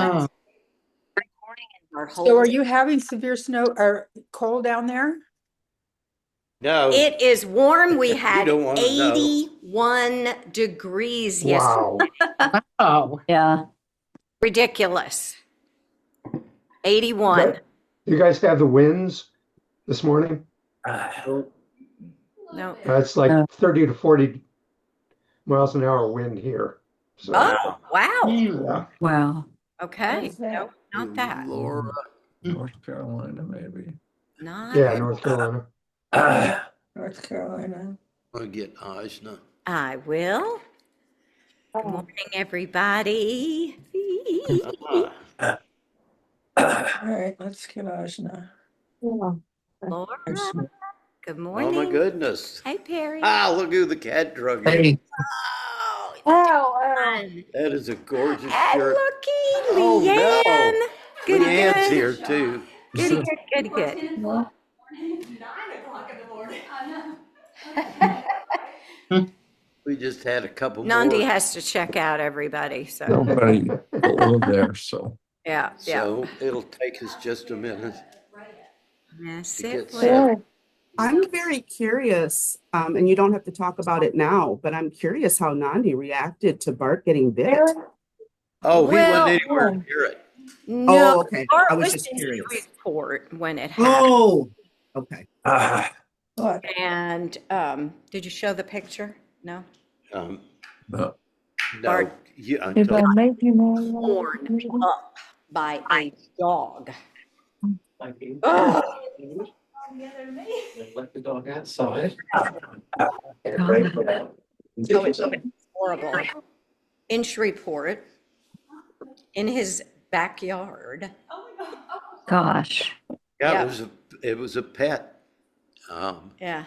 Oh, recording in our So are whole. you having severe snow or cold down there? No, It is warm. We had don't wanna know. 81 degrees yesterday. wow. Oh, Yeah. Ridiculous. 81. You guys have the winds this morning? No. It's like No. 30 to 40 miles an hour wind here. So, Oh, wow. yeah. Wow. Okay. No, not that. Laura. North Carolina, maybe. Not. Yeah, North Carolina. North Carolina. I'll get Ajna. I will. Good morning, everybody. Uh, All right, let's get Ajna. Laura. Good morning. Oh my goodness. Hey, Perry. Look who the cat drug in. hey, Oh, fun. That is a gorgeous And shirt. looky, Oh, Leanne. no. Good, Leanne's good. here too. Good, good, good. We just had a couple Nandi more. has to check out everybody, so, Nobody below there, so. yeah. So it'll take us just a minute. Yes, to it get will. set. I'm very curious, and you don't have to talk about it now, but I'm curious how Nandi reacted to Bart getting bit. Oh, he Well- wasn't anywhere near it. No, Oh, okay. Bart I was was just in curious. Shreveport when it happened. Oh, okay. What? And did you show the picture? No? Um, No. no, Bart- yeah, If I until, make you Torn up by a dog. Ugh. let the dog outside. So it's horrible. In Shreveport, in his backyard. Gosh. yeah, Yeah. it was a pet. Yeah.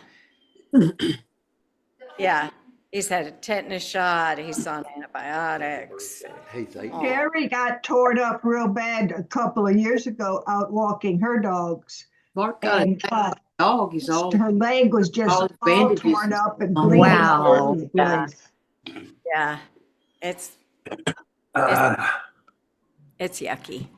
Yeah. He's had a tetanus shot. He's on antibiotics. Hey, thank you. Oh. Jerry got torn up real bad a couple of years ago out walking her dogs. Mark got a And dog. He's all. her leg was just all all bandages. torn up and Oh, bleeding wow. all over the Yeah. place. Yeah. It's yucky.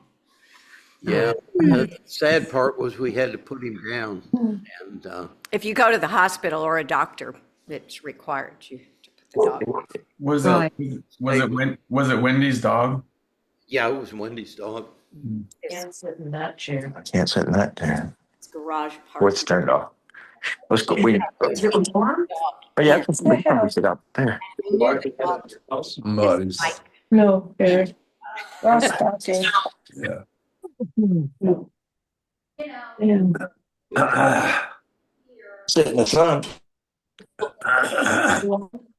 Yeah, the sad part was we had to put him down, and If you go to the hospital or a doctor, it's required you to put the dog. Was Right. was it Wendy's dog? yeah, it was Wendy's dog. Can't sit in that chair. I can't sit in that chair. It's garage park. What's turned off? Let's go. We, Is it warm? but yeah, we can sit up there. Muddies. No, Barry. Ross got it. Yeah. Sit in the sun.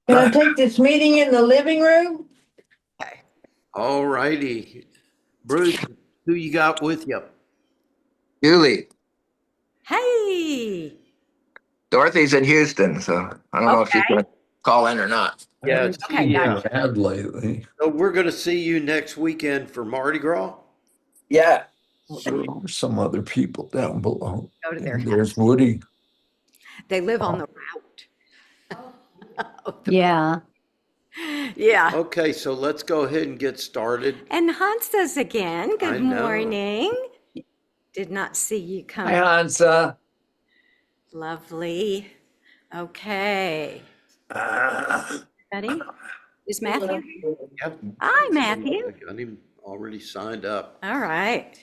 Can I take this meeting in the living room? All righty. Bruce, who you got with you? Julie, Hey. Dorothy's in Houston, so I don't know if she's Okay. going to call in or not. Yeah, Okay, yeah. gotcha. Bad lately. So we're going to see you next weekend for Mardi Gras. Yeah. So some other people down below. Go to their And house. there's Woody. They live on the route. Yeah. Yeah. Okay, so let's go ahead and get started. And Hansa's again. I Good know. morning. Did not see you come. Hi, Hansa. Lovely. Okay. Ready? Is Matthew? Yep. Hi, Matthew. I got him already signed up. All right.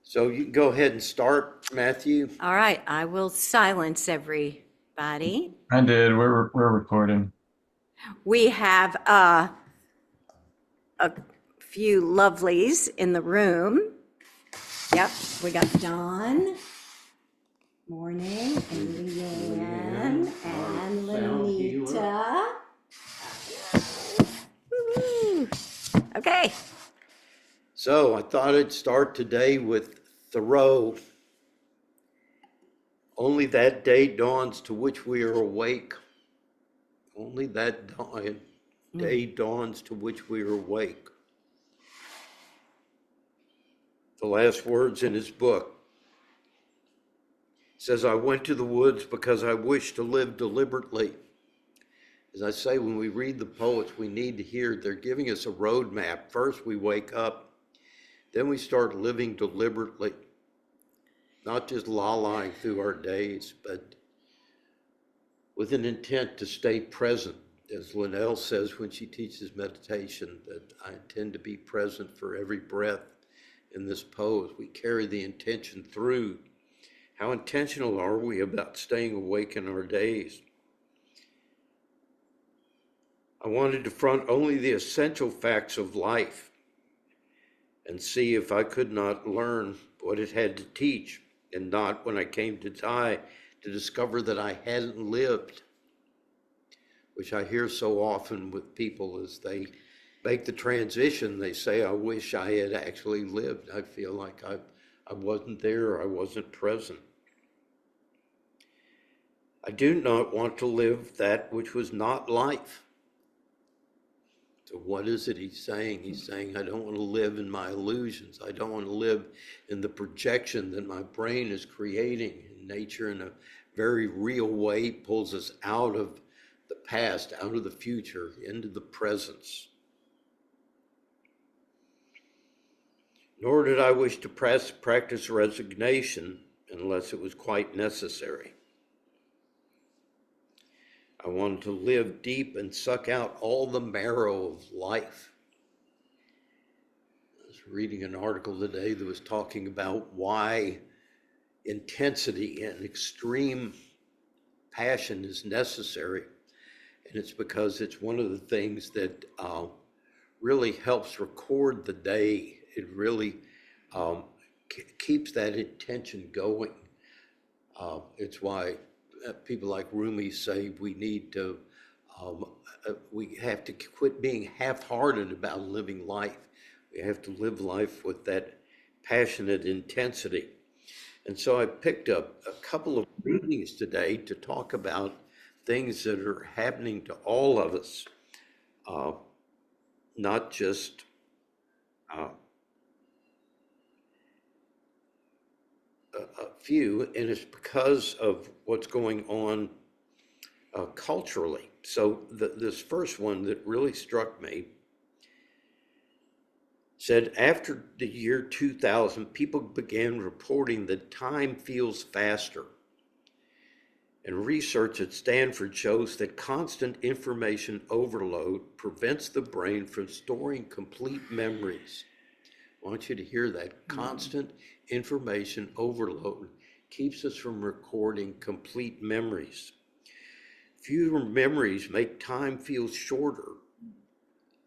So you can go ahead and start, Matthew. All right. I will silence everybody. I did. We're recording. We have a few lovelies in the room. Yep, we got Dawn. Morning. And Leanne and Lenita. Woo-hoo. Okay. So I thought I'd start today with Thoreau. Only that day dawns to which we are awake. Only that day dawns to which we are awake. The last words in his book. It says, I went to the woods because I wished to live deliberately. As I say, when we read the poets, we need to hear they're giving us a roadmap. First, we wake up. Then we start living deliberately, not just la-lying through our days, but with an intent to stay present. As Linnell says when she teaches meditation, that I intend to be present for every breath in this pose. We carry the intention through. How intentional are we about staying awake in our days? I wanted to front only the essential facts of life and see if I could not learn what it had to teach, and not, when I came to die, to discover that I hadn't lived, which I hear so often with people as they make the transition. They say, I wish I had actually lived. I feel like I wasn't there, I wasn't present. I do not want to live that which was not life. So what is it he's saying? He's saying, I don't want to live in my illusions. I don't want to live in the projection that my brain is creating. And nature, in a very real way, pulls us out of the past, out of the future, into the presence. Nor did I wish to practice resignation unless it was quite necessary. I wanted to live deep and suck out all the marrow of life. I was reading an article today that was talking about why intensity and extreme passion is necessary. And it's because it's one of the things that really helps record the day. It really keeps that intention going. It's why people like Rumi say we need to, we have to quit being half-hearted about living life. We have to live life with that passionate intensity. And so I picked up a couple of readings today to talk about things that are happening to all of us, not just a few, and it's because of what's going on culturally. So this first one that really struck me said, after the year 2000, people began reporting that time feels faster. And research at Stanford shows that constant information overload prevents the brain from storing complete memories. I want you to hear that. Constant information overload keeps us from recording complete memories. Fewer memories make time feel shorter.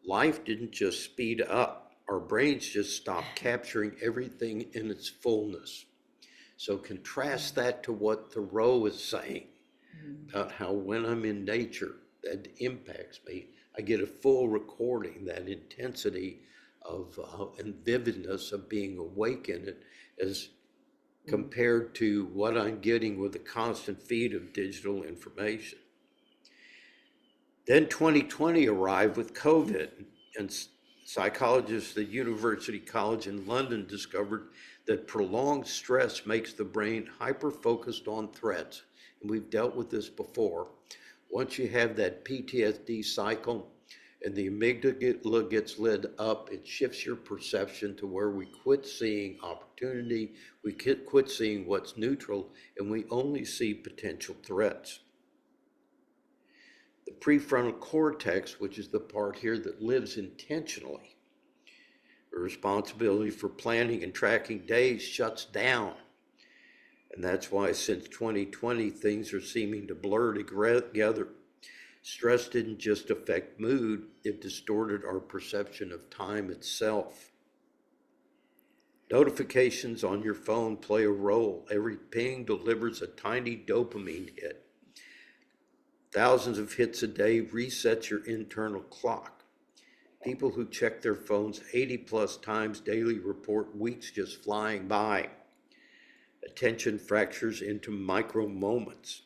Life didn't just speed up. Our brains just stopped capturing everything in its fullness. So contrast that to what Thoreau is saying about how when I'm in nature, that impacts me. I get a full recording, that intensity of and vividness of being awake in it, as compared to what I'm getting with the constant feed of digital information. Then 2020 arrived with COVID, and psychologists at the University College in London discovered that prolonged stress makes the brain hyper-focused on threats. And we've dealt with this before. Once you have that PTSD cycle and the amygdala gets lit up, it shifts your perception to where we quit seeing opportunity, we quit seeing what's neutral, and we only see potential threats. The prefrontal cortex, which is the part here that lives intentionally, the responsibility for planning and tracking days, shuts down. And that's why since 2020, things are seeming to blur together. Stress didn't just affect mood, it distorted our perception of time itself. Notifications on your phone play a role. Every ping delivers a tiny dopamine hit. Thousands of hits a day resets your internal clock. People who check their phones 80 plus times daily report weeks just flying by. Attention fractures into micro moments,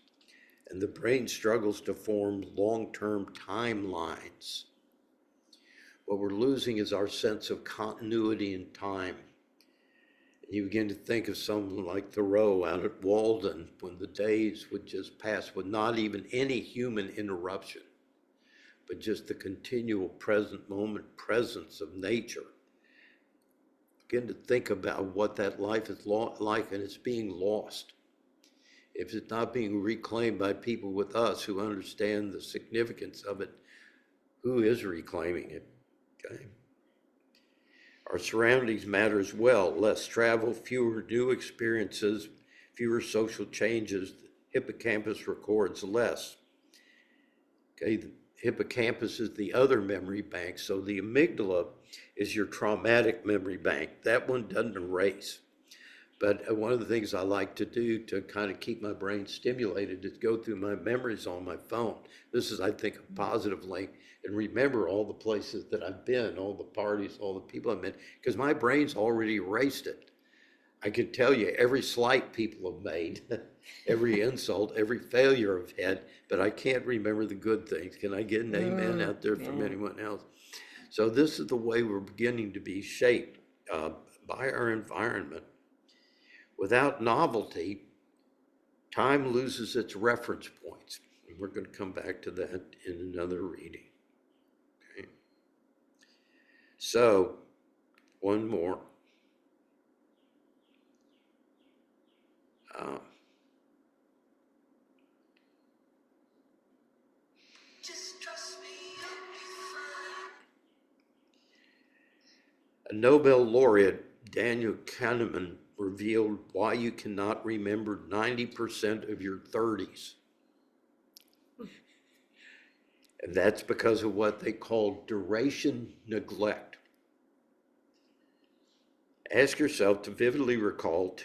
and the brain struggles to form long-term timelines. What we're losing is our sense of continuity in time. And you begin to think of someone like Thoreau out at Walden, when the days would just pass with not even any human interruption, but just the continual present moment presence of nature. begin to think about what that life is like, and it's being lost. If it's not being reclaimed by people with us who understand the significance of it, who is reclaiming it? Okay. Our surroundings matter as well. Less travel, fewer new experiences, fewer social changes. The hippocampus records less. Okay, the hippocampus is the other memory bank. So the amygdala is your traumatic memory bank. That one doesn't erase. But one of the things I like to do to kind of keep my brain stimulated is go through my memories on my phone. This is, I think, a positive link, and remember all the places that I've been, all the parties, all the people I've met, because my brain's already erased it. I can tell you every slight people have made, every insult, every failure I've had, but I can't remember the good things. Can I get an amen out there from anyone else? So this is the way we're beginning to be shaped by our environment. Without novelty, time loses its reference points. And we're going to come back to that in another reading. Okay. So, one more. A Nobel laureate, Daniel Kahneman, revealed why you cannot remember 90% of your 30s. And that's because of what they call duration neglect. Ask yourself to vividly recall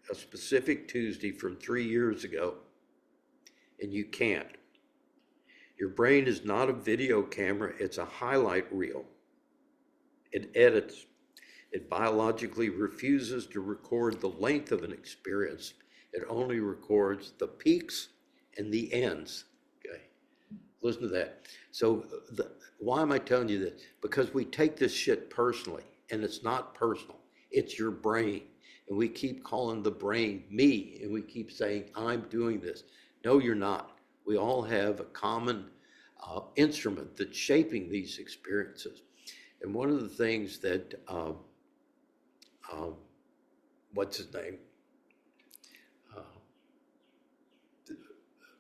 a specific Tuesday from 3 years ago, and you can't. Your brain is not a video camera, it's a highlight reel. It edits. It biologically refuses to record the length of an experience. It only records the peaks and the ends. Okay, listen to that. So why am I telling you this? Because we take this shit personally, and it's not personal. It's your brain. And we keep calling the brain me, and we keep saying, I'm doing this. No, you're not. We all have a common instrument that's shaping these experiences. And one of the things that what's his name?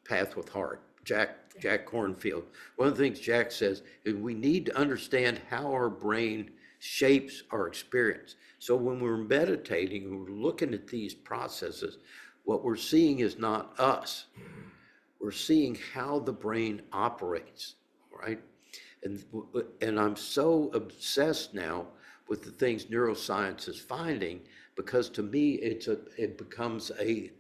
Path with Heart, Jack Cornfield. One of the things Jack says is we need to understand how our brain shapes our experience. So when we're meditating and we're looking at these processes, what we're seeing is not us. We're seeing how the brain operates, right? And I'm so obsessed now with the things neuroscience is finding, because to me it becomes a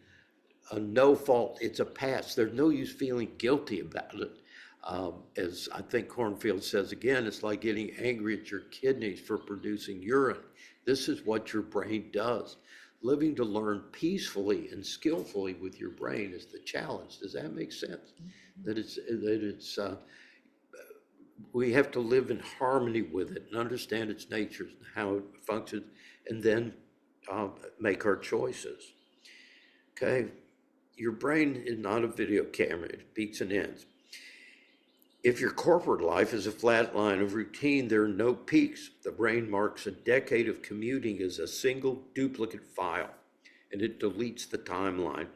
no fault. It's a pass. There's no use feeling guilty about it. As I think Cornfield says again, it's like getting angry at your kidneys for producing urine. This is what your brain does. Living to learn peacefully and skillfully with your brain is the challenge. Does that make sense? That it's we have to live in harmony with it and understand its nature and how it functions, and then make our choices. Okay, your brain is not a video camera. It peaks and ends. If your corporate life is a flat line of routine, there are no peaks. The brain marks a decade of commuting as a single duplicate file, and it deletes the timeline.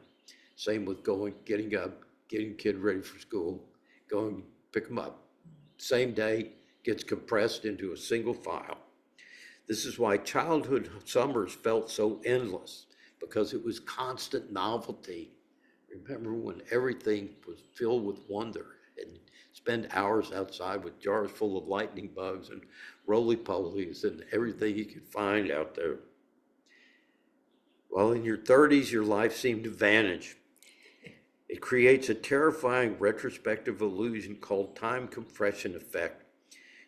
Same with getting up, getting kid ready for school, going pick them up. Same day gets compressed into a single file. This is why childhood summers felt so endless, because it was constant novelty. Remember when everything was filled with wonder, and spend hours outside with jars full of lightning bugs and roly-polies and everything you could find out there. Well, in your 30s, your life seemed to vanish. It creates a terrifying retrospective illusion called time compression effect.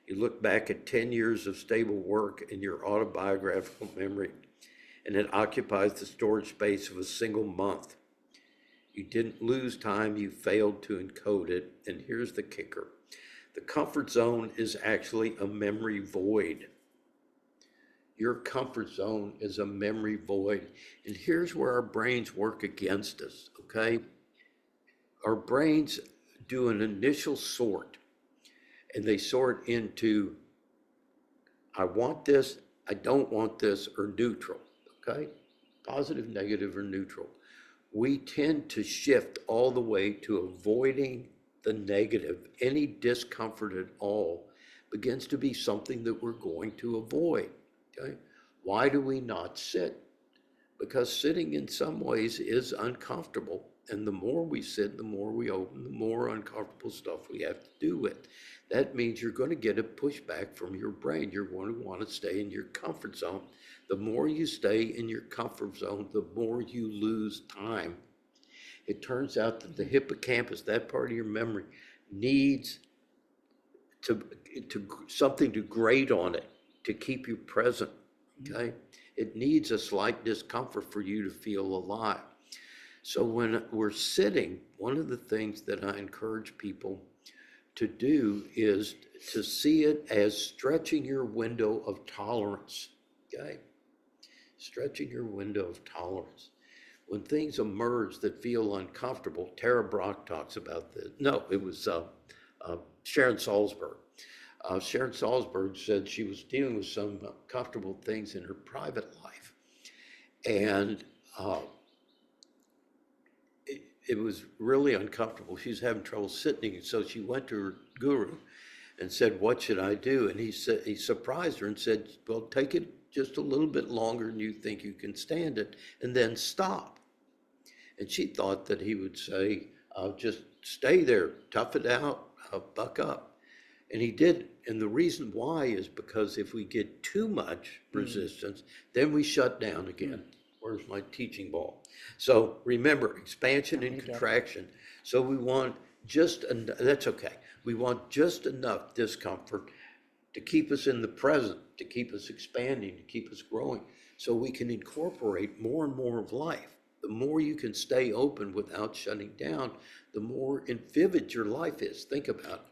You look back at 10 years of stable work in your autobiographical memory, and it occupies the storage space of a single month. You didn't lose time, you failed to encode it. And here's the kicker. The comfort zone is actually a memory void. Your comfort zone is a memory void. And here's where our brains work against us, okay? Our brains do an initial sort, and they sort into, I want this, I don't want this, or neutral, okay? Positive, negative, or neutral. We tend to shift all the way to avoiding the negative. Any discomfort at all begins to be something that we're going to avoid, okay? Why do we not sit? Because sitting in some ways is uncomfortable. And the more we sit, the more we open, the more uncomfortable stuff we have to do with. That means you're going to get a pushback from your brain. You're going to want to stay in your comfort zone. The more you stay in your comfort zone, the more you lose time. It turns out that the hippocampus, that part of your memory, needs to something to grate on it to keep you present, okay? It needs a slight discomfort for you to feel alive. So when we're sitting, one of the things that I encourage people to do is to see it as stretching your window of tolerance, okay? Stretching your window of tolerance. When things emerge that feel uncomfortable, Tara Brach talks about this. No, it was Sharon Salzberg. Sharon Salzberg said she was dealing with some comfortable things in her private life. And it was really uncomfortable. She was having trouble sitting. And so she went to her guru and said, what should I do? And he surprised her and said, well, take it just a little bit longer than you think you can stand it, and then stop. And she thought that he would say, just stay there, tough it out, buck up. And he did. And the reason why is because if we get too much resistance, then we shut down again. Where's my teaching ball? So remember, expansion and contraction. So we want that's okay. We want just enough discomfort to keep us in the present, to keep us expanding, to keep us growing, so we can incorporate more and more of life. The more you can stay open without shutting down, the more vivid your life is. Think about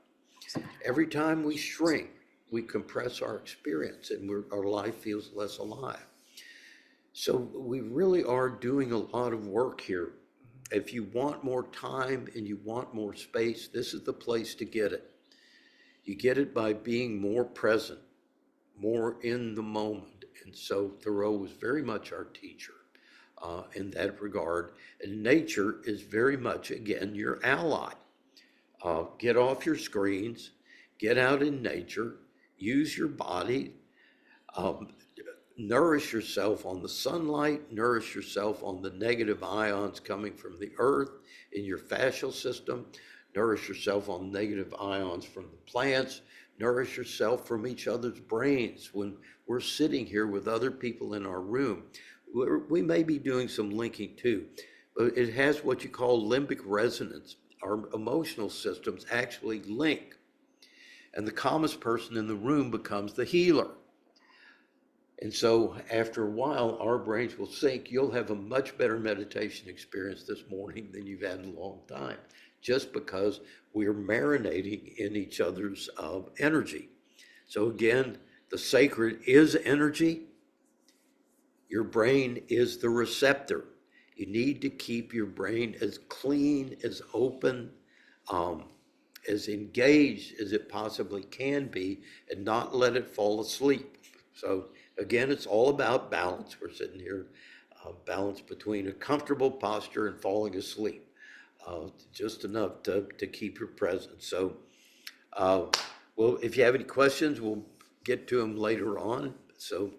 it. Every time we shrink, we compress our experience, and our life feels less alive. So we really are doing a lot of work here. If you want more time and you want more space, this is the place to get it. You get it by being more present, more in the moment. And so Thoreau was very much our teacher in that regard. And nature is very much, again, your ally. Get off your screens, get out in nature, use your body, nourish yourself on the sunlight, nourish yourself on the negative ions coming from the earth in your fascial system, nourish yourself on negative ions from the plants, nourish yourself from each other's brains. When we're sitting here with other people in our room, we may be doing some linking too, but it has what you call limbic resonance. Our emotional systems actually link, and the calmest person in the room becomes the healer. And so after a while, our brains will sync. You'll have a much better meditation experience this morning than you've had in a long time, just because we're marinating in each other's energy. So again, the sacred is energy. Your brain is the receptor. You need to keep your brain as clean, as open, as engaged as it possibly can be, and not let it fall asleep. So again, it's all about balance. We're sitting here, balance between a comfortable posture and falling asleep, just enough to keep your presence. So, well, if you have any questions, we'll get to them later on. So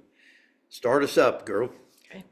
start us up, girl. Okay.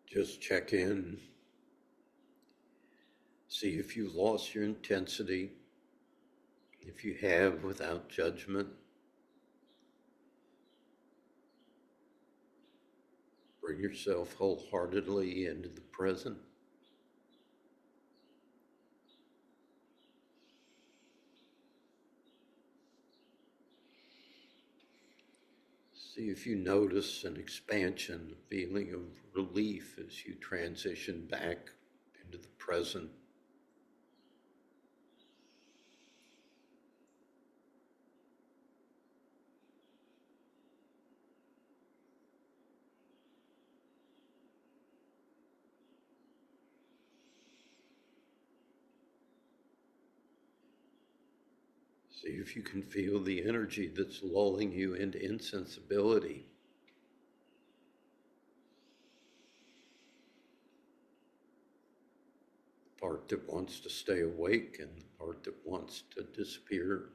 Just check in. See if you lost your intensity. If you have, without judgment. Bring yourself wholeheartedly into the present. See if you notice an expansion, a feeling of relief as you transition back into the present. See if you can feel the energy that's lulling you into insensibility. The part that wants to stay awake and the part that wants to disappear.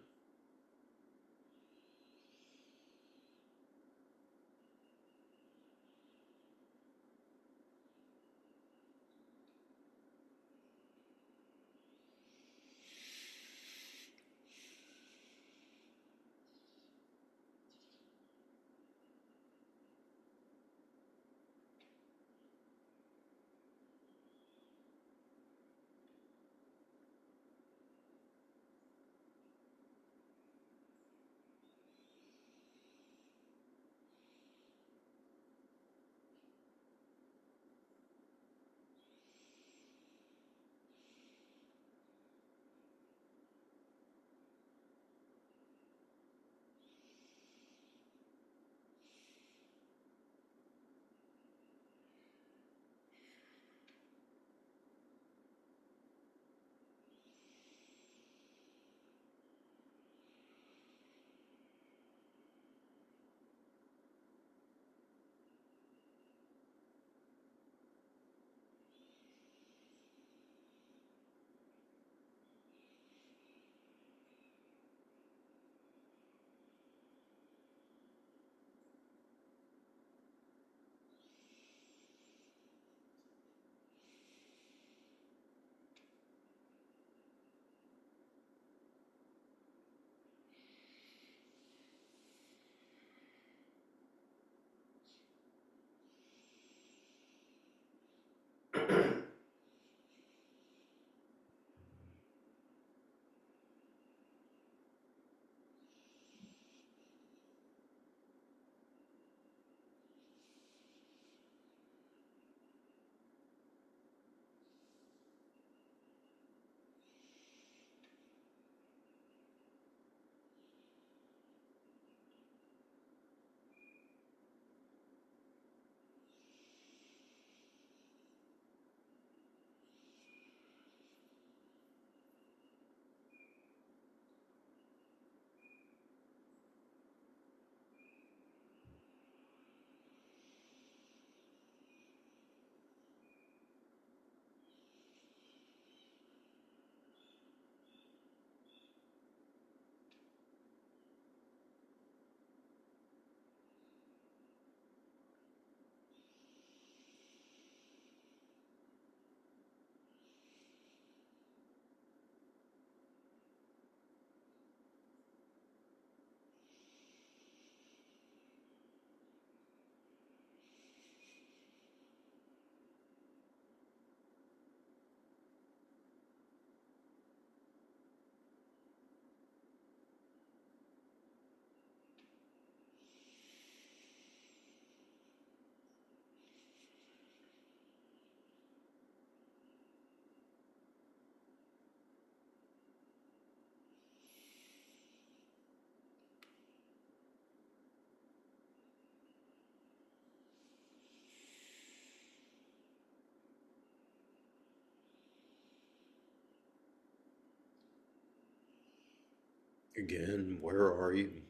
Again, where are you?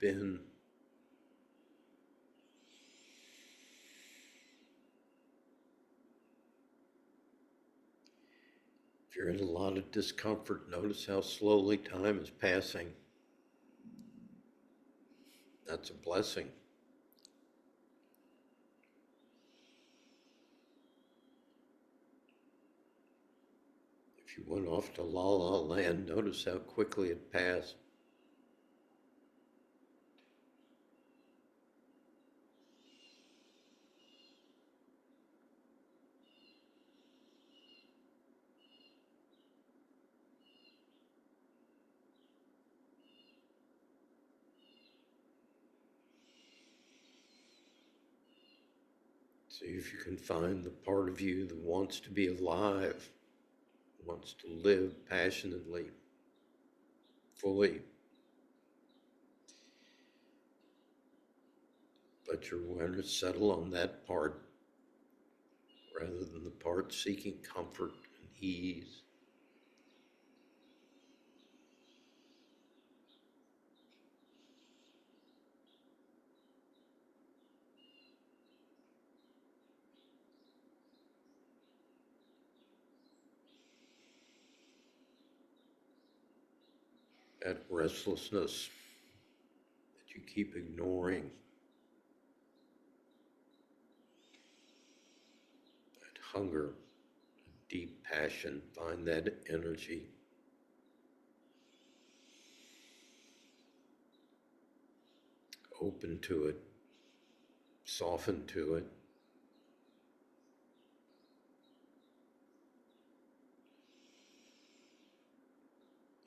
been. If you're in a lot of discomfort, notice how slowly time is passing. That's a blessing. If you went off to La La Land, notice how quickly it passed. See if you can find the part of you that wants to be alive, wants to live passionately, fully. Let your awareness settle on that part rather than the part seeking comfort and ease. That restlessness that you keep ignoring, that hunger, deep passion, find that energy. Open to it, soften to it.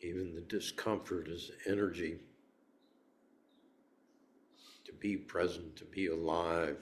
Even the discomfort is energy to be present, to be alive.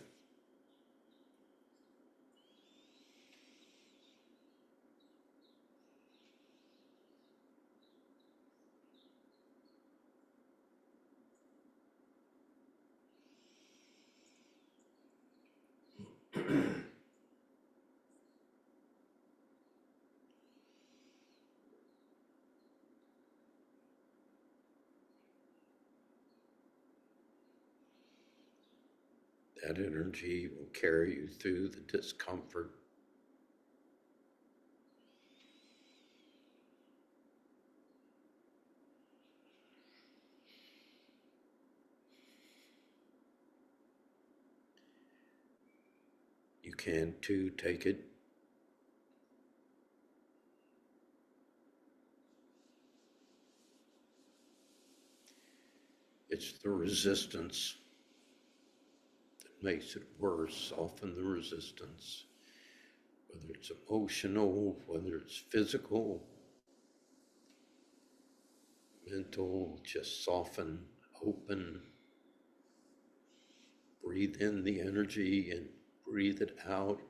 That energy will carry you through the discomfort. You can too take it. It's the resistance that makes it worse, often the resistance, whether it's emotional, whether it's physical, mental, just soften, open, breathe in the energy and breathe it out.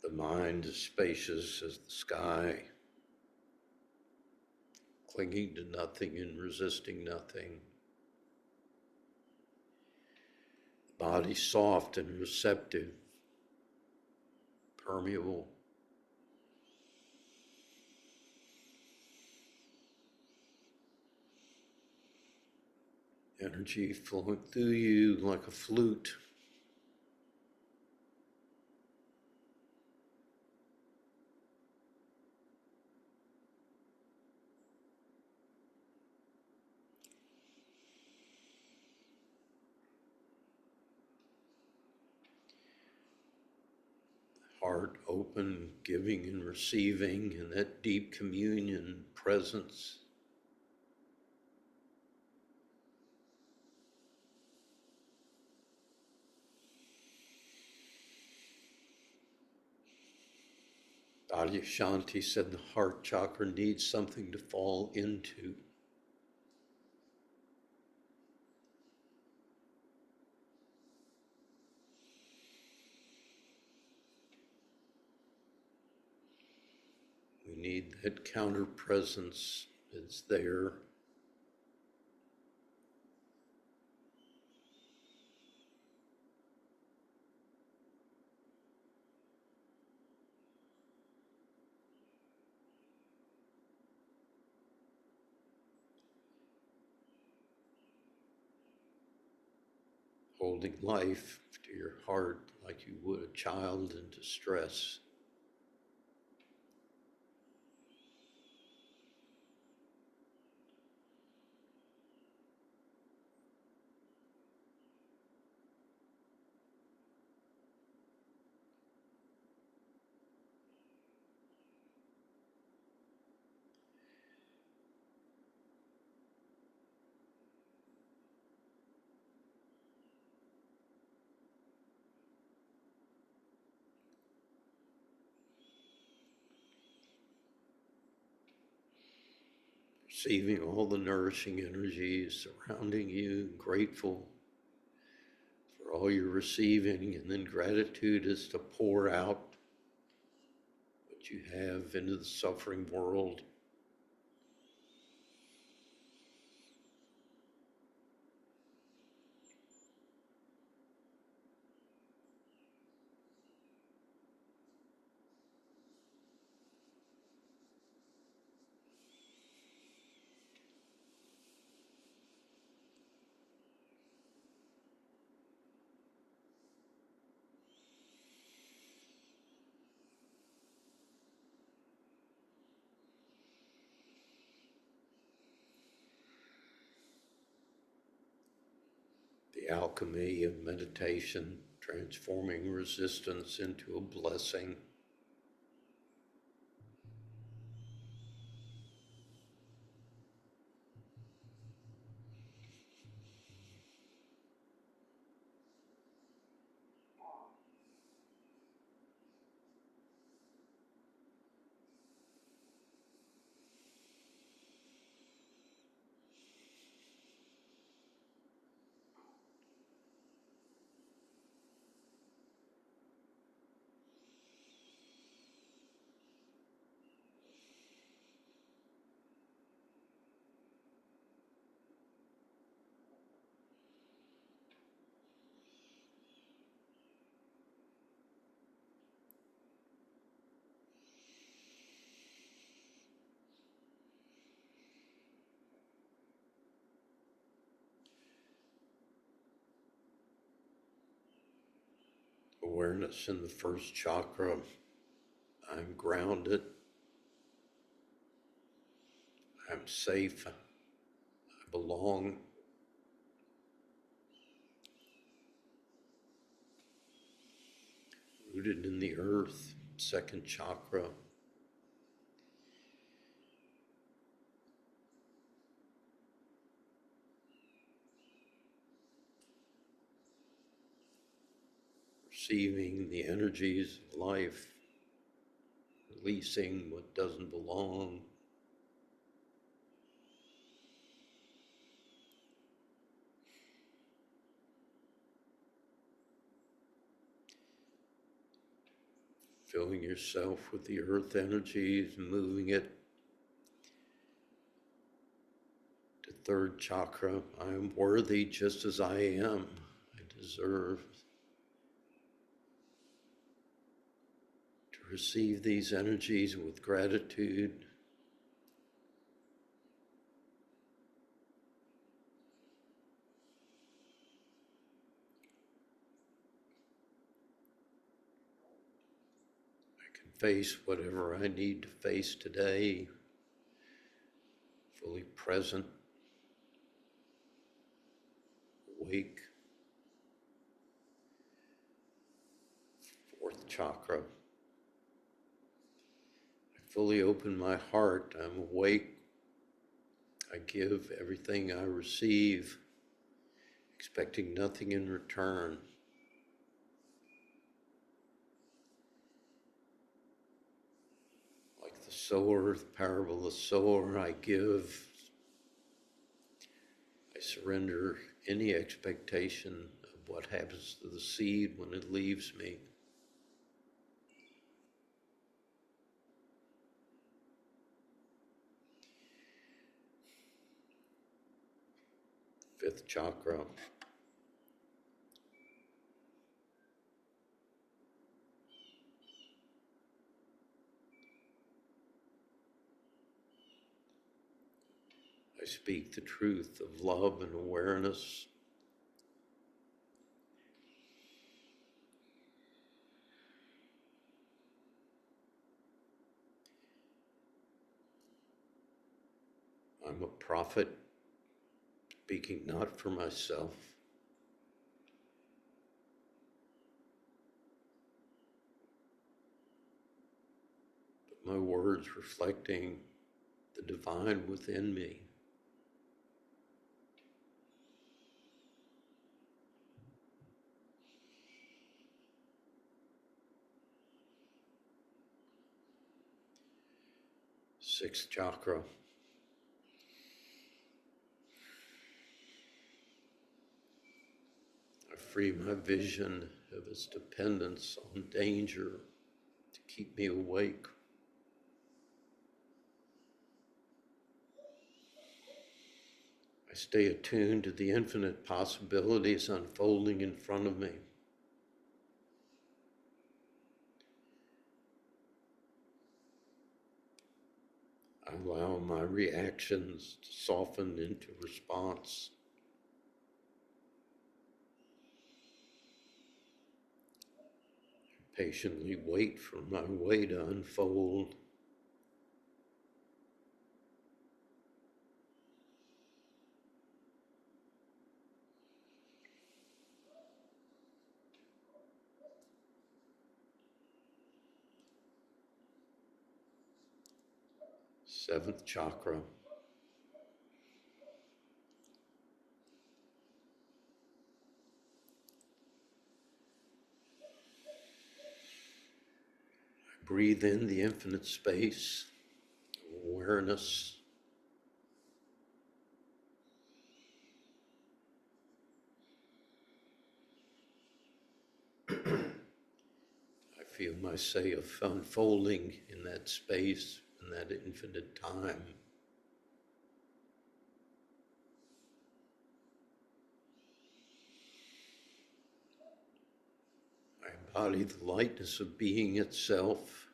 The mind is spacious as the sky, clinging to nothing and resisting nothing. The body soft and receptive, permeable. Energy flowing through you like a flute. Heart open, giving and receiving, and that deep communion presence. Adyashanti said the heart chakra needs something to fall into. We need that counter presence. It's there. holding life to your heart like you would a child in distress. Receiving all the nourishing energies surrounding you, grateful for all you're receiving, and then gratitude is to pour out what you have into the suffering world. The alchemy of meditation, transforming resistance into a blessing. Awareness in the first chakra. I'm grounded. I'm safe. I belong. Rooted in the earth, second chakra. Receiving the energies of life, releasing what doesn't belong. Filling yourself with the earth energies, moving it to third chakra. I am worthy just as I am. I deserve to receive these energies with gratitude. I can face whatever I need to face today, fully present, awake. Fourth chakra. I fully open my heart. I'm awake. I give everything I receive, expecting nothing in return. Like the sower, the parable of the sower, I give. I surrender any expectation of what happens to the seed when it leaves me. Fifth chakra. I speak the truth of love and awareness. I'm a prophet, speaking not for myself, but my words reflecting the divine within me. Sixth chakra. I free my vision of its dependence on danger to keep me awake. I stay attuned to the infinite possibilities unfolding in front of me. I allow my reactions to soften into response. Patiently wait for my way to unfold. Seventh chakra. I breathe in the infinite space of awareness. I feel myself unfolding in that space, in that infinite time. I embody the lightness of being itself.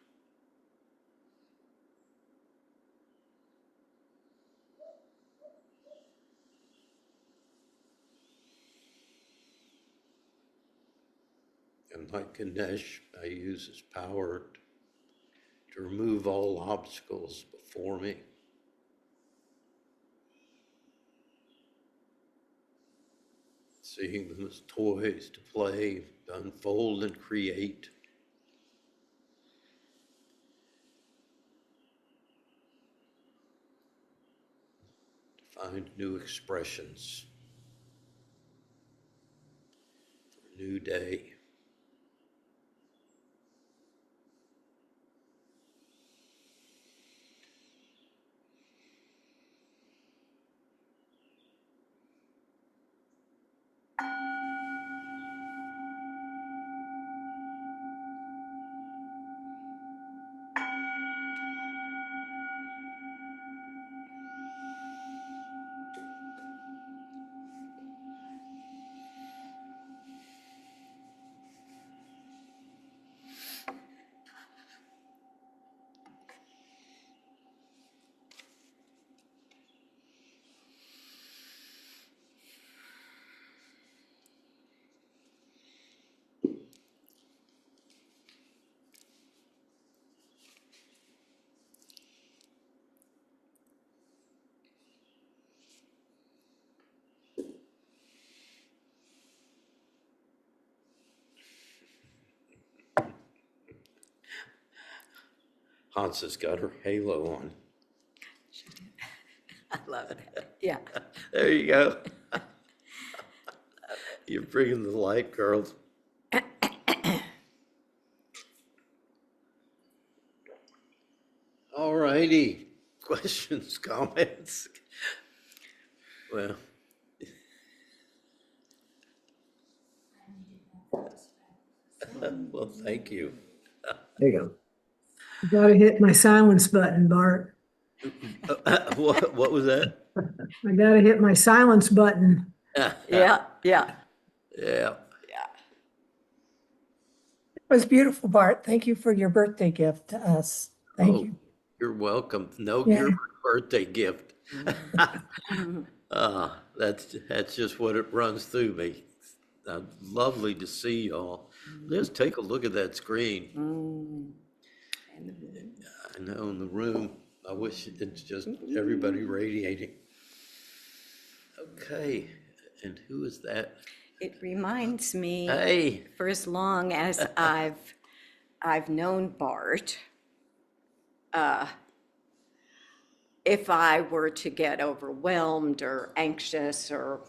And like Ganesh, I use his power to remove all obstacles before me. Seeing them as toys to play, to unfold and create. To find new expressions for a new day. Hans has got her halo on. I love it. Yeah. There you go. You're bringing the light, girls. All righty. Questions, comments? Well, well, thank you. There you go. You gotta hit my silence button, Bart. What was that? I gotta hit my silence button. Yeah, yeah. Yeah. Yeah. It was beautiful, Bart. Thank you for your birthday gift to us. Thank you. You're welcome. No, Yeah. your birthday gift. That's just what it runs through me. Lovely to see y'all. Let's take a look at that screen. I know in the room, I wish it's just everybody radiating. Okay, and who is that? It reminds me, Hey, for as long as I've known Bart, if I were to get overwhelmed or anxious or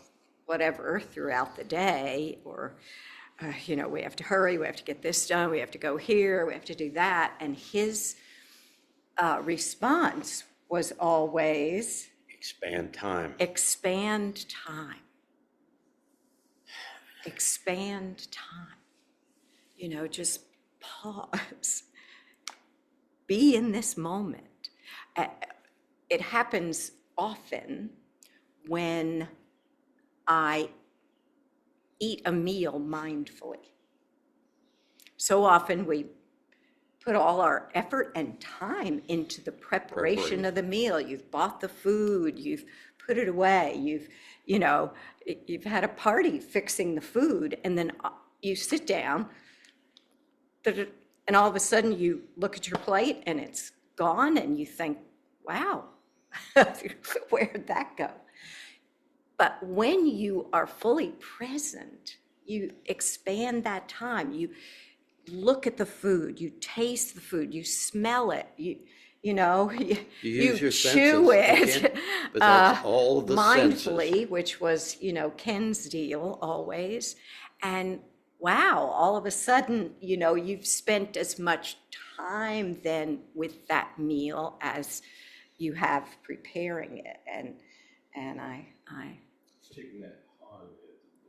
whatever throughout the day, or we have to hurry, we have to get this done, we have to go here, we have to do that, and his response was always expand time. expand time. Expand time. Just pause. Be in this moment. It happens often when I eat a meal mindfully. So often we put all our effort and time into the preparation of the meal. You've bought the food, you've put it away, you've had a party fixing the food, and then you sit down, and all of a sudden you look at your plate and it's gone, and you think, wow, where'd that go? But when you are fully present, you expand that time. You look at the food, you taste the food, you smell it, you use your chew senses, it but that's all the mindfully, senses. which was, Ken's deal always. And wow, all of a sudden, you've spent as much time then with that meal as you have preparing it. And I Taking that on at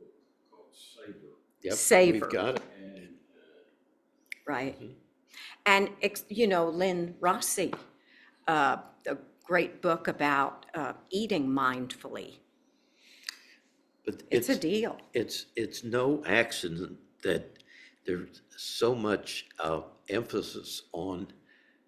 the book called Savor. Yep, Savor. we've got it. And right. And, Lynn Rossi, a great book about eating mindfully. But It's a deal. It's no accident that there's so much emphasis on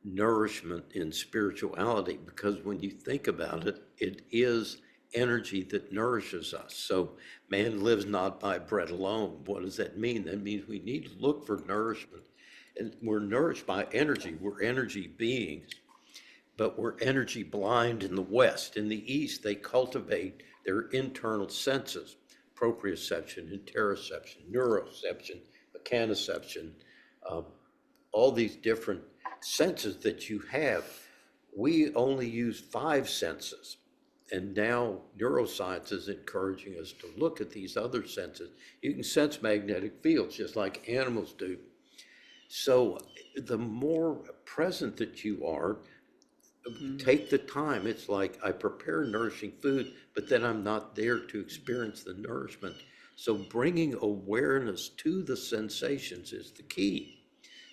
nourishment in spirituality, because when you think about it, it is energy that nourishes us. So man lives not by bread alone. What does that mean? That means we need to look for nourishment. And we're nourished by energy. We're energy beings, but we're energy blind in the West. In the East, they cultivate their internal senses: proprioception, interoception, neuroception, mechanoception, all these different senses that you have. We only use 5 senses. And now neuroscience is encouraging us to look at these other senses. You can sense magnetic fields just like animals do. So the more present that you are, take the time. It's like I prepare nourishing food, but then I'm not there to experience the nourishment. So bringing awareness to the sensations is the key.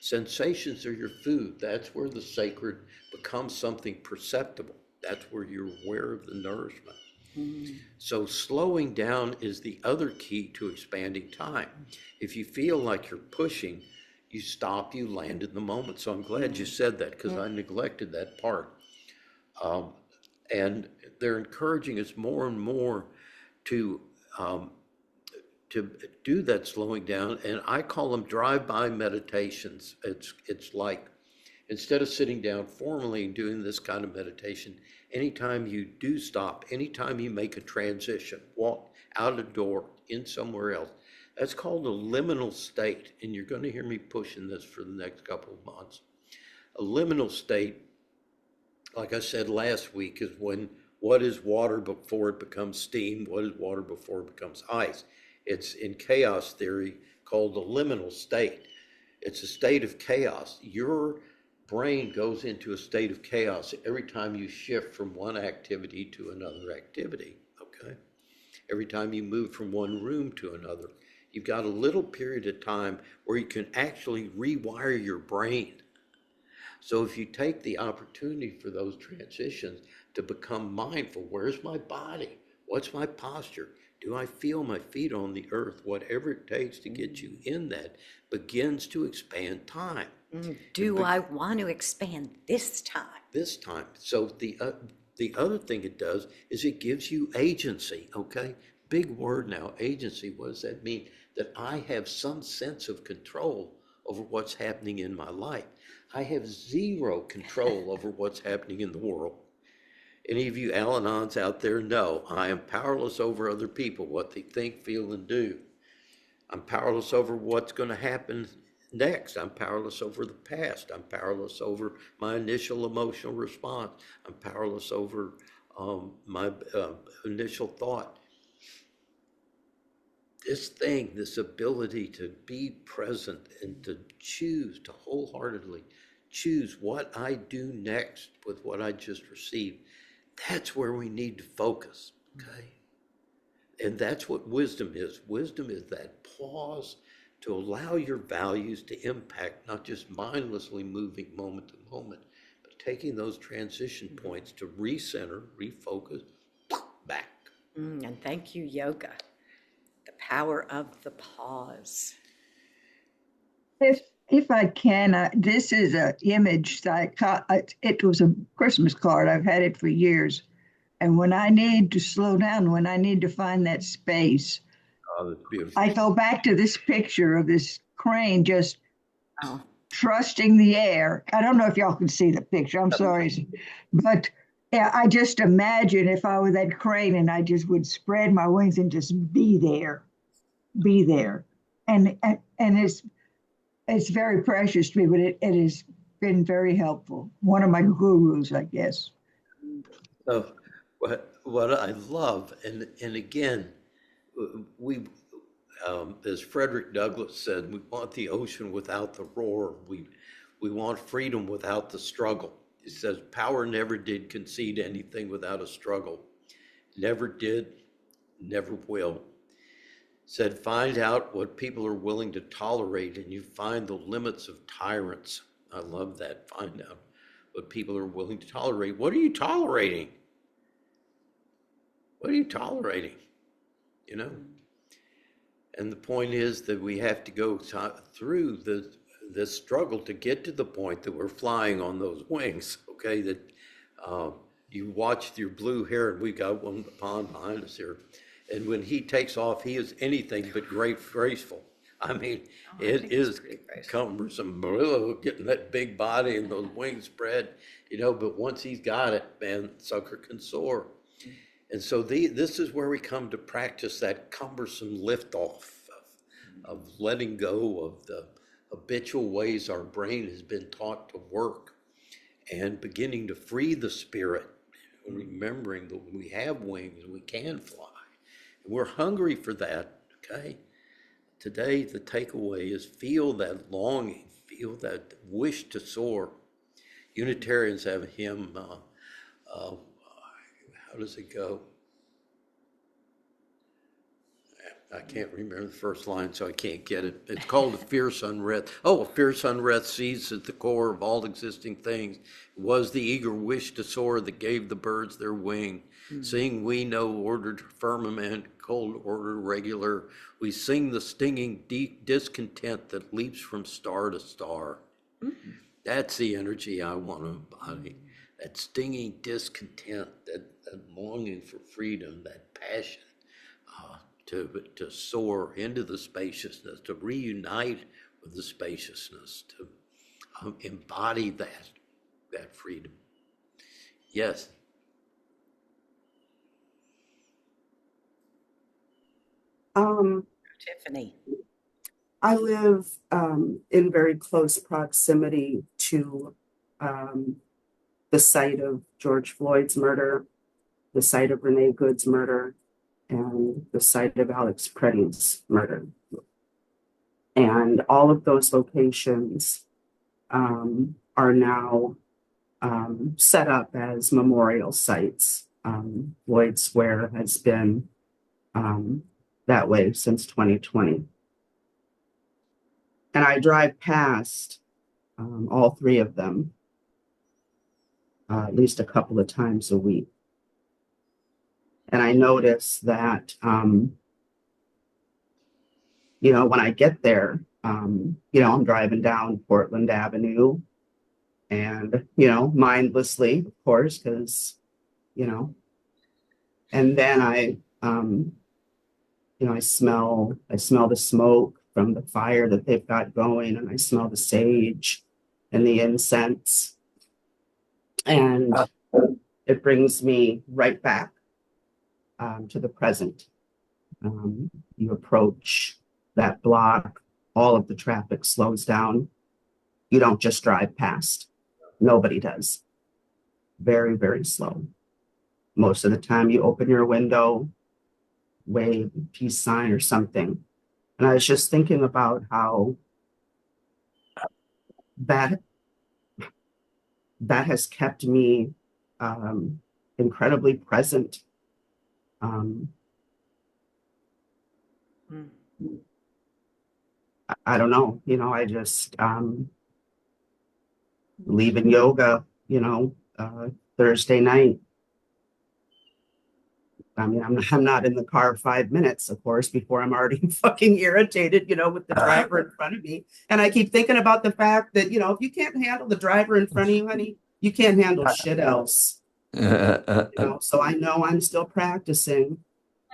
Sensations are your food. That's where the sacred becomes something perceptible. That's where you're aware of the nourishment. So slowing down is the other key to expanding time. If you feel like you're pushing, you stop, you land in the moment. So I'm glad you said that, because I neglected that part. And they're encouraging us more and more to do that slowing down. And I call them drive-by meditations. It's like, instead of sitting down formally and doing this kind of meditation, anytime you do stop, anytime you make a transition, walk out a door, in somewhere else, that's called a liminal state. And you're going to hear me pushing this for the next couple of months. A liminal state, like I said last week, is when what is water before it becomes steam? What is water before it becomes ice? It's in chaos theory called the liminal state. It's a state of chaos. Your brain goes into a state of chaos every time you shift from one activity to another activity, okay? Every time you move from one room to another. You've got a little period of time where you can actually rewire your brain. So if you take the opportunity for those transitions to become mindful, where's my body? What's my posture? Do I feel my feet on the earth? Whatever it takes to get you in that begins to expand time. Do I want to expand this time? This time. So the other thing it does is it gives you agency, okay? Big word now, agency. What does that mean? That I have some sense of control over what's happening in my life. I have zero control over what's happening in the world. Any of you Al-Anons out there know I am powerless over other people, what they think, feel, and do. I'm powerless over what's going to happen next. I'm powerless over the past. I'm powerless over my initial emotional response. I'm powerless over my initial thought. This ability to be present and to choose, to wholeheartedly choose what I do next with what I just received, that's where we need to focus, okay? And that's what wisdom is. Wisdom is that pause to allow your values to impact, not just mindlessly moving moment to moment, but taking those transition points to recenter, refocus, back. And thank you, yoga. The power of the pause. If I can, this is an image that it was a Christmas card. I've had it for years. And when I need to slow down, when I need to find that space, Oh, that's beautiful. I go back to this picture of this crane just Oh. trusting the air. I don't know if y'all can see the picture. I'm sorry. But yeah, I just imagine if I were that crane and I just would spread my wings and just be there. And it's very precious to me, but it has been very helpful. One of my gurus, I guess. So what I love, and again, we, as Frederick Douglass said, we want the ocean without the roar. We want freedom without the struggle. He says, power never did concede anything without a struggle. Never did, never will. Said, find out what people are willing to tolerate and you find the limits of tyrants. I love that. Find out what people are willing to tolerate. What are you tolerating? What are you tolerating? You know? And the point is that we have to go through this struggle to get to the point that we're flying on those wings, okay? That you watched your blue heron, we got one pond behind us here. And when he takes off, he is anything but graceful. I mean, it is cumbersome, getting that big body and those wings spread, you know, but once he's got it, man, sucker can soar. And so this is where we come to practice that cumbersome liftoff of letting go of the habitual ways our brain has been taught to work and beginning to free the spirit, remembering that we have wings, we can fly. And we're hungry for that, okay? Today, the takeaway is feel that longing, feel that wish to soar. Unitarians have a hymn, how does it go? I can't remember the first line, so I can't get it. It's called a fierce unrest. Oh, a fierce unrest seized at the core of all existing things. It was the eager wish to soar that gave the birds their wing. Seeing we no ordered firmament, cold order regular, we sing the stinging deep discontent that leaps from star to star. That's the energy I want to embody. That stinging discontent, that longing for freedom, that passion. To soar into the spaciousness, to reunite with the spaciousness, to embody that freedom. Yes. Tiffany. I live in very close proximity to the site of George Floyd's murder, the site of Renee Good's murder, and the site of Alex Preddy's murder. And all of those locations are now set up as memorial sites. Lloyd Square has been that way since 2020. And I drive past all three of them at least a couple of times a week. And I notice that, when I get there, I'm driving down Portland Avenue and, mindlessly, of course, because, and then I smell the smoke from the fire that they've got going, and I smell the sage and the incense. And it brings me right back to the present. You approach that block, all of the traffic slows down. You don't just drive past. Nobody does. Very, very slow. Most of the time you open your window, wave a peace sign or something. And I was just thinking about how that has kept me incredibly present. I don't know, I just leaving yoga, Thursday night. I mean, I'm not in the car 5 minutes, of course, before I'm already fucking irritated, with the driver in front of me. And I keep thinking about the fact that, if you can't handle the driver in front of you, honey, you can't handle shit else. So I know I'm still practicing.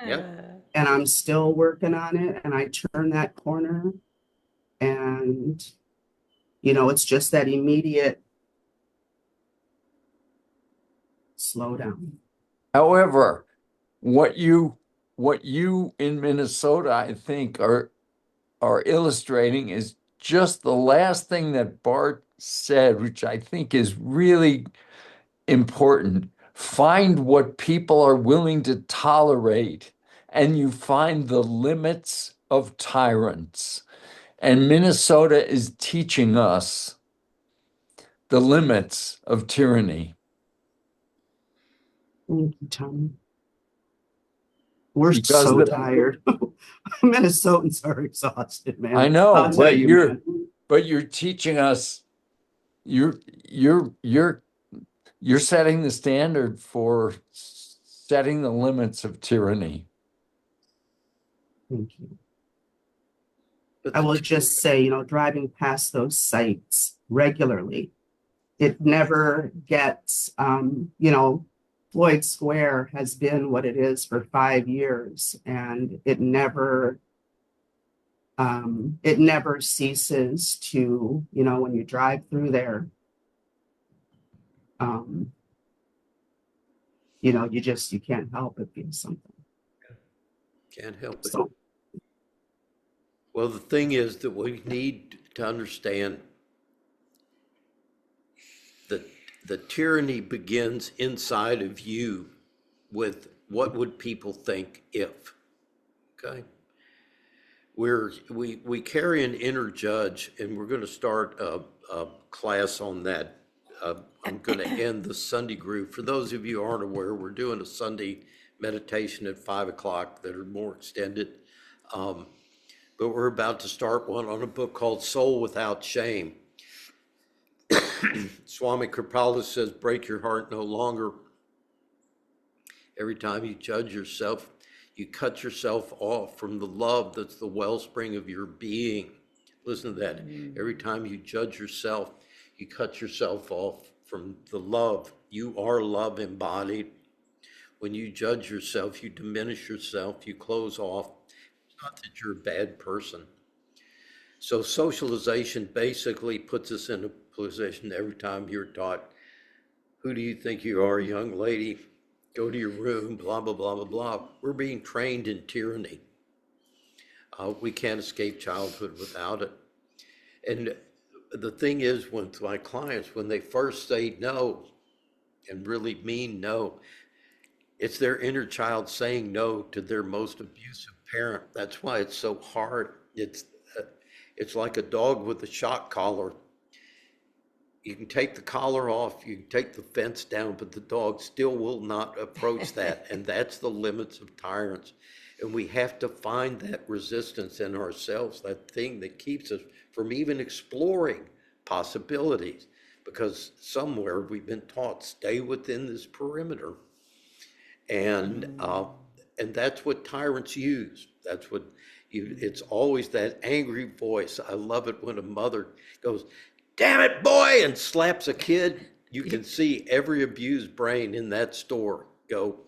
Yep. And I'm still working on it. And I turn that corner and, it's just that immediate slow down. However, what you in Minnesota, I think, are illustrating is just the last thing that Bart said, which I think is really important. Find what people are willing to tolerate, and you find the limits of tyrants. And Minnesota is teaching us the limits of tyranny. Thank you, Tommy. We're so tired. Minnesotans are exhausted, man. I know, I'll tell you, man. but you're teaching us. You're setting the standard for setting the limits of tyranny. Thank you. I will just say, driving past those sites regularly, it never gets, Floyd Square has been what it is for 5 years, and it never ceases to, when you drive through there, you can't help but feel something. Can't help it. So, Well, the thing is that we need to understand that the tyranny begins inside of you with what would people think if, okay? We carry an inner judge, and we're going to start a class on that. I'm going to end the Sunday group. For those of you who aren't aware, we're doing a Sunday meditation at 5 o'clock that are more extended. But we're about to start one on a book called Soul Without Shame. Swami Kripalu says, break your heart no longer. Every time you judge yourself, you cut yourself off from the love that's the wellspring of your being. Listen to that. Every time you judge yourself, you cut yourself off from the love. You are love embodied. When you judge yourself, you diminish yourself, you close off. It's not that you're a bad person. So socialization basically puts us in a position every time you're taught, who do you think you are, young lady? Go to your room, blah, blah, blah, blah, blah. We're being trained in tyranny. We can't escape childhood without it. And the thing is, with my clients, when they first say no and really mean no, it's their inner child saying no to their most abusive parent. That's why it's so hard. It's like a dog with a shock collar. You can take the collar off, you can take the fence down, but the dog still will not approach that. And that's the limits of tyrants. And we have to find that resistance in ourselves, that thing that keeps us from even exploring possibilities. Because somewhere we've been taught, stay within this perimeter. And that's what tyrants use. That's what it's always that angry voice. I love it when a mother goes, damn it, boy, and slaps a kid. You can see every abused brain in that store go.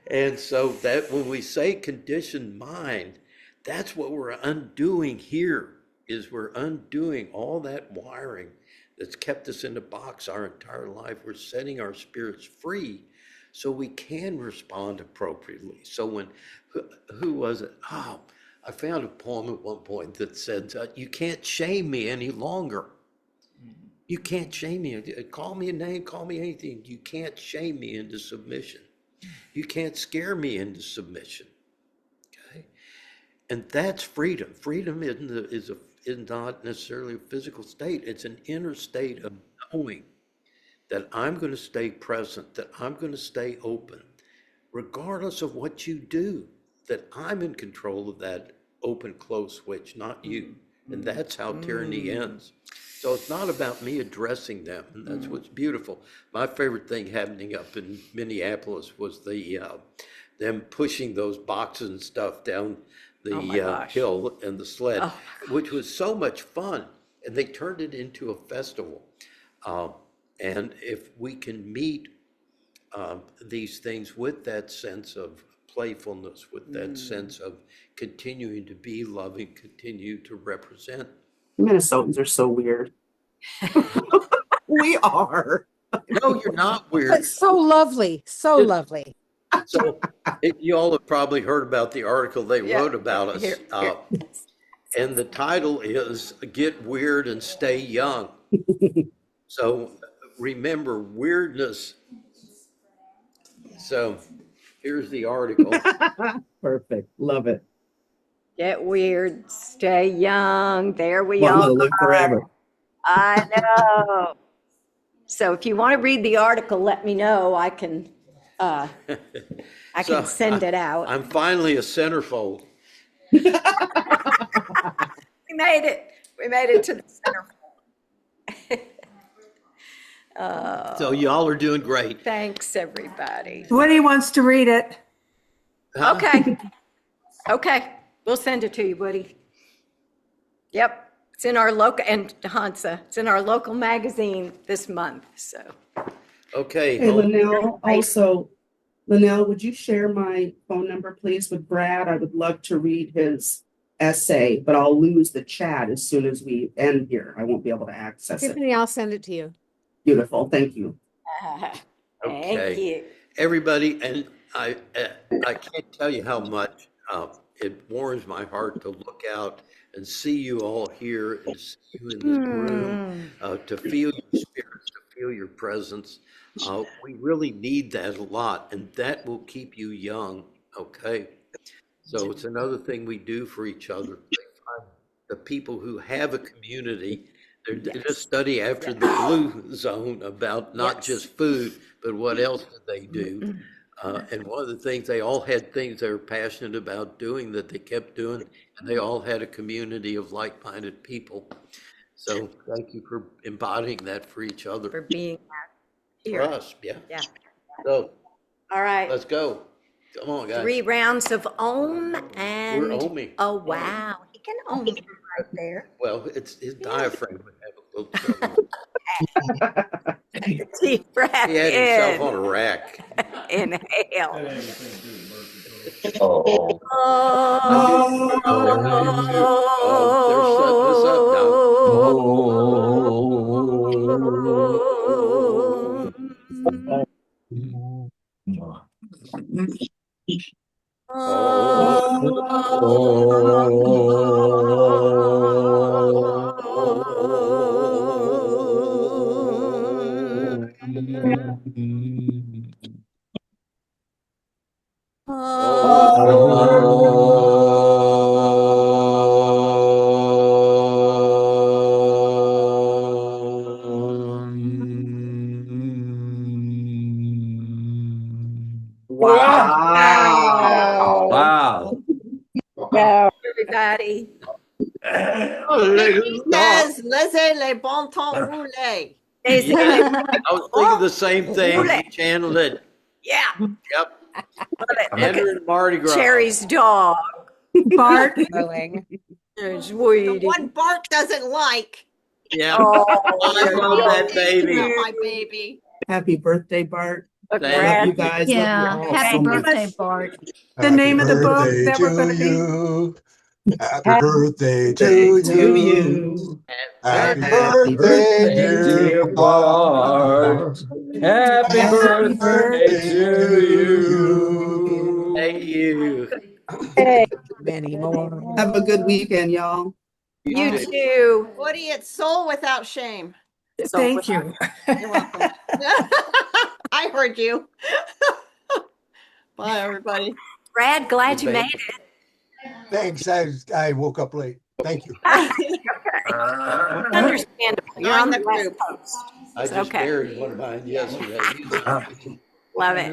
And so that when we say conditioned mind, that's what we're undoing here, is we're undoing all that wiring that's kept us in a box our entire life. We're setting our spirits free so we can respond appropriately. So when, who was it? Oh, I found a poem at one point that said, you can't shame me any longer. You can't shame me. Call me a name, call me anything. You can't shame me into submission. You can't scare me into submission. Okay? And that's freedom. Freedom is not necessarily a physical state. It's an inner state of knowing that I'm going to stay present, that I'm going to stay open, regardless of what you do, that I'm in control of that open close switch, not you. And that's how tyranny ends. So it's not about me addressing them, and that's what's beautiful. My favorite thing happening up in Minneapolis was them pushing those boxes and stuff down the hill and the sled, which was so much fun. And they turned it into a festival. And if we can meet these things with that sense of playfulness, with that sense of continuing to be loving, continue to represent. Minnesotans are so weird. We are. No, you're not weird. But so lovely, so lovely. So you all have probably heard about the article they wrote about us. And the title is Get Weird and Stay Young. So remember weirdness. So here's the article. Perfect. Love it. Get weird, stay young. There we Want are. to live forever. I know. So if you want to read the article, let me know. I can send it out. I'm finally a centerfold. We made it. We made it to the centerfold. So y'all are doing great. Thanks, everybody. Woody wants to read it. Huh? Okay. Okay. We'll send it to you, Woody. Yep. It's in our local, and Hansa, it's in our local magazine this month, so. Okay. Hey, Linnell, also, Linnell, would you share my phone number, please, with Brad? I would love to read his essay, but I'll lose the chat as soon as we end here. I won't be able to access it. Tiffany, I'll send it to you. Beautiful. Thank you. Thank you. Everybody, and I can't tell you how much it warms my heart to look out and see you all here and see you in this room, to feel your spirits, to feel your presence. We really need that a lot, and that will keep you young, okay? So it's another thing we do for each other. The people who have a community, they just study after the blue zone about not just food, but what else do they do? And one of the things, they all had things they were passionate about doing that they kept doing, and they all had a community of like-minded people. So thank you for embodying that for each other. For being here. For us, yeah. Yeah. So All right. let's go. Come on, guys. 3 rounds of ohm and. We're ohming. Oh, wow. He can ohm right there. Well, it's his diaphragm would have a little trouble. Deep breath He had himself on a rack. Inhale. Oh. They're setting this up now. Wow. Wow. Wow, everybody. Laissez les bons temps rouler. I was thinking the same thing. You channeled it. Yeah. Yep. Look Andrew at and Mardi Gras. Cherry's dog. Bart, Darling. There's The Weedy. one Bart doesn't like. Yeah. Oh, I love that baby. My baby. Happy birthday, Bart. Look, Thank Brad, You guys. Love you Yeah. all Happy so much. birthday, Bart. The name of the book birthday that we're to going to be. you. Happy Happy birthday Day to to you. you. Happy Happy birthday, birthday, dear dear Bart. Bart. Happy Happy birthday Birthday to to you. you. birthday. Many more. Have a good weekend, y'all. you too. too. Woody, it's soul without shame. So Thank you. You're welcome. I heard you. Bye, everybody. Brad, glad you Thank- made it. Thanks. I woke up late. Thank you. Understandable. You're on Join the the West group. Coast. I It's just okay. buried one of mine yesterday. Love it.